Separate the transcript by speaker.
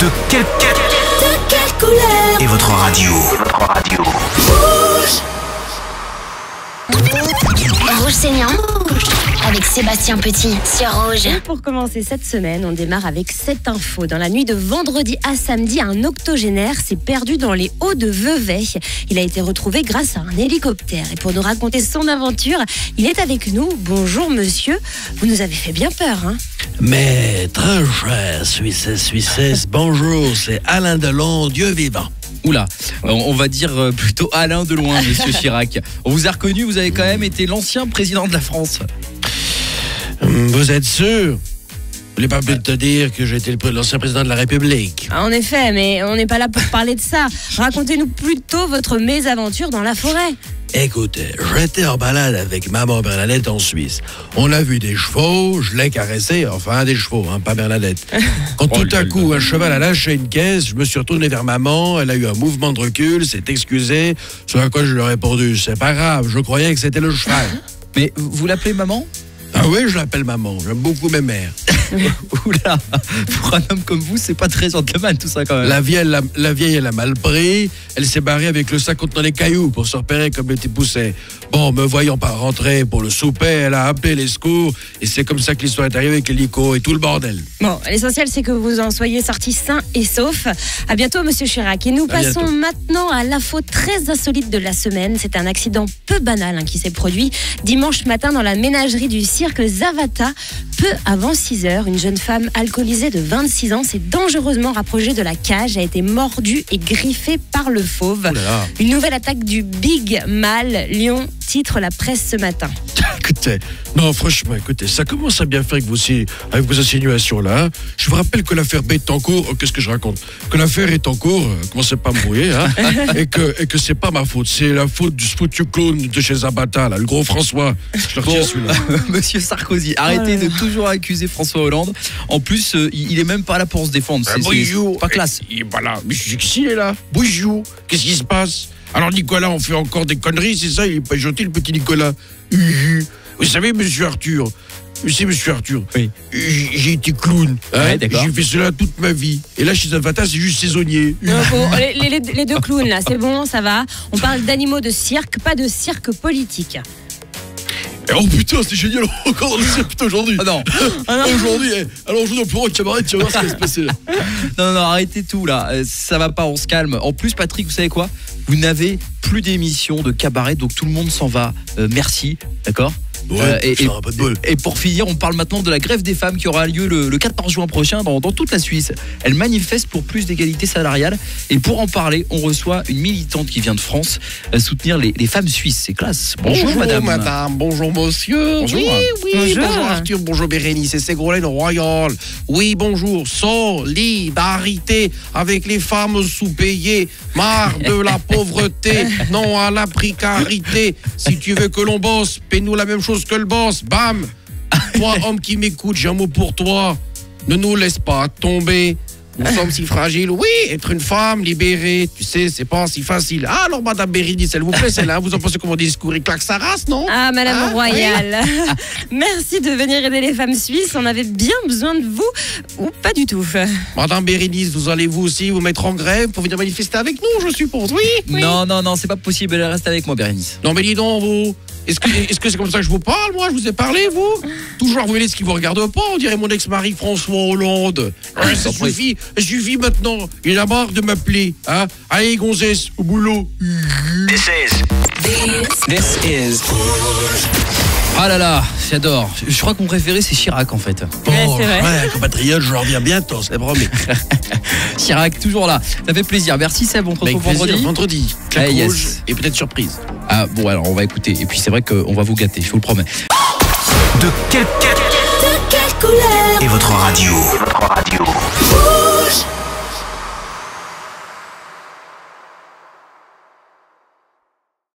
Speaker 1: De quelle couleur est votre radio?
Speaker 2: Rouge Seigneur avec Sébastien Petit sur Rouge.
Speaker 3: Et pour commencer cette semaine, on démarre avec cette info. Dans la nuit de vendredi à samedi, un octogénaire s'est perdu dans les Hauts de Vevey. Il a été retrouvé grâce à un hélicoptère. Et pour nous raconter son aventure, il est avec nous. Bonjour monsieur, vous nous avez fait bien peur, hein?
Speaker 4: Mais très cher, Suissesse, bonjour, c'est Alain Delon, Dieu vivant.
Speaker 5: Oula, on va dire plutôt Alain de loin, monsieur Chirac. On vous a reconnu, vous avez quand même été l'ancien président de la France.
Speaker 4: Vous êtes sûr? Vous voulez pas peut-être te dire que j'étais l'ancien président de la République?
Speaker 3: En effet, mais on n'est pas là pour parler de ça. Racontez-nous plutôt votre mésaventure dans la forêt.
Speaker 4: Écoutez, j'étais en balade avec maman Bernadette en Suisse. On a vu des chevaux, je l'ai caressé, enfin des chevaux, hein, pas Bernadette. Quand tout à coup, un cheval a lâché une caisse, je me suis retourné vers maman, elle a eu un mouvement de recul, s'est excusée, sur à quoi je lui ai répondu, c'est pas grave, je croyais que c'était le cheval.
Speaker 5: Mais vous l'appelez maman?
Speaker 4: Ah oui, je l'appelle maman, j'aime beaucoup mes mères.
Speaker 5: Oula, pour un homme comme vous, c'est pas très gentleman tout ça quand même.
Speaker 4: La vieille, elle a mal pris. Elle s'est barrée avec le sac contenant les cailloux pour se repérer comme elle était poussée. Bon, me voyant pas rentrer pour le souper, elle a appelé les secours. Et c'est comme ça que l'histoire est arrivée avec l'hélico et tout le bordel.
Speaker 3: Bon, l'essentiel, c'est que vous en soyez sortis sains et saufs. À bientôt, monsieur Chirac. Et nous passons maintenant à l'info très insolite de la semaine. C'est un accident peu banal qui s'est produit dimanche matin dans la ménagerie du cirque Zavata. Peu avant 6 heures, une jeune femme alcoolisée de 26 ans s'est dangereusement rapprochée de la cage, a été mordue et griffée par le fauve. Une nouvelle attaque du Big Mal Lyon, titre la presse ce matin.
Speaker 4: Écoutez, non, franchement, écoutez, ça commence à bien faire avec vos insinuations-là. Hein. Je vous rappelle que l'affaire Bettencourt, qu'est-ce que je raconte? Que l'affaire est en cours, commencez pas à me brouiller, hein, et que c'est pas ma faute, c'est la faute du foutu clown de chez Zabata, là, le gros François. Je le retiens celui-là.
Speaker 5: Monsieur Sarkozy, arrêtez de toujours accuser François Hollande. En plus, il est même pas là pour se défendre. C'est pas classe.
Speaker 4: Voilà, mais je suis qu'il est là. Bonjour, qu'est-ce qui se passe? Alors Nicolas, on fait encore des conneries, c'est ça? Il est pas gentil, le petit Nicolas. Vous savez, monsieur Arthur, oui. J'ai été clown. Hein, ouais, j'ai fait cela toute ma vie. Et là, chez Zavata, c'est juste saisonnier.
Speaker 3: Non, bon, les deux clowns, là, c'est bon, ça va. On parle d'animaux de cirque, pas de cirque politique.
Speaker 4: Oh putain, c'est génial, encore dans le cirque aujourd'hui.
Speaker 5: Ah non.
Speaker 4: Aujourd'hui, alors je vous donne pour un cabaret, tu vas voir ce qui va se passer là.
Speaker 5: Non, arrêtez tout là, ça va pas, on se calme. En plus, Patrick, vous savez quoi? Vous n'avez plus d'émission de cabaret, donc tout le monde s'en va. Merci, d'accord?
Speaker 4: Ouais,
Speaker 5: et pour finir, on parle maintenant de la grève des femmes qui aura lieu le 14 juin prochain dans toute la Suisse. Elles manifestent pour plus d'égalité salariale. Et pour en parler, on reçoit une militante qui vient de France soutenir les femmes suisses. C'est classe. Bonjour madame.
Speaker 4: Bonjour monsieur.
Speaker 5: Bonjour.
Speaker 4: Oui, bonjour Arthur, bonjour Bérénice et Ségolène Royal. Oui, bonjour. Solidarité avec les femmes sous-payées. Marre de la pauvreté, non à la précarité. Si tu veux que l'on bosse, paie-nous la même chose que le boss. Bam. Toi, homme qui m'écoute, j'ai un mot pour toi. Ne nous laisse pas tomber. Nous sommes si fragiles. Oui, être une femme libérée, tu sais, c'est pas si facile. Ah, alors, madame Bérénice, s'il vous plaît, celle-là, vous en pensez comment discours? Il claque sa race, non?
Speaker 3: Ah, madame Royale. Oui. Merci de venir aider les femmes suisses. On avait bien besoin de vous, ou pas du tout.
Speaker 4: Madame Bérénice, vous allez vous aussi vous mettre en grève pour venir manifester avec nous, je suppose? Oui.
Speaker 5: Non, c'est pas possible. Elle reste avec moi, Bérénice.
Speaker 4: Non, mais dis donc, vous. Est-ce que c'est comme ça que je vous parle, moi? Je vous ai parlé, vous? Toujours vous voyez ce qui vous regarde pas, on dirait mon ex-mari François Hollande. Ouais, ça suffit maintenant. Il a marre de m'appeler. Hein? Allez, gonzesse, au boulot.
Speaker 1: This is.
Speaker 5: Ah là là, j'adore. Je crois que mon préféré, c'est Chirac, en fait.
Speaker 3: Ouais, c'est vrai.
Speaker 4: Ouais, compatriote, je reviens bientôt, c'est promis.
Speaker 5: Chirac, toujours là. Ça fait plaisir. Merci, Seb. On se retrouve
Speaker 4: vendredi. Claque rouge et peut-être surprise.
Speaker 5: Ah bon, alors on va écouter. Et puis c'est vrai qu'on va vous gâter, je vous le promets.
Speaker 1: De quelle couleur est votre radio?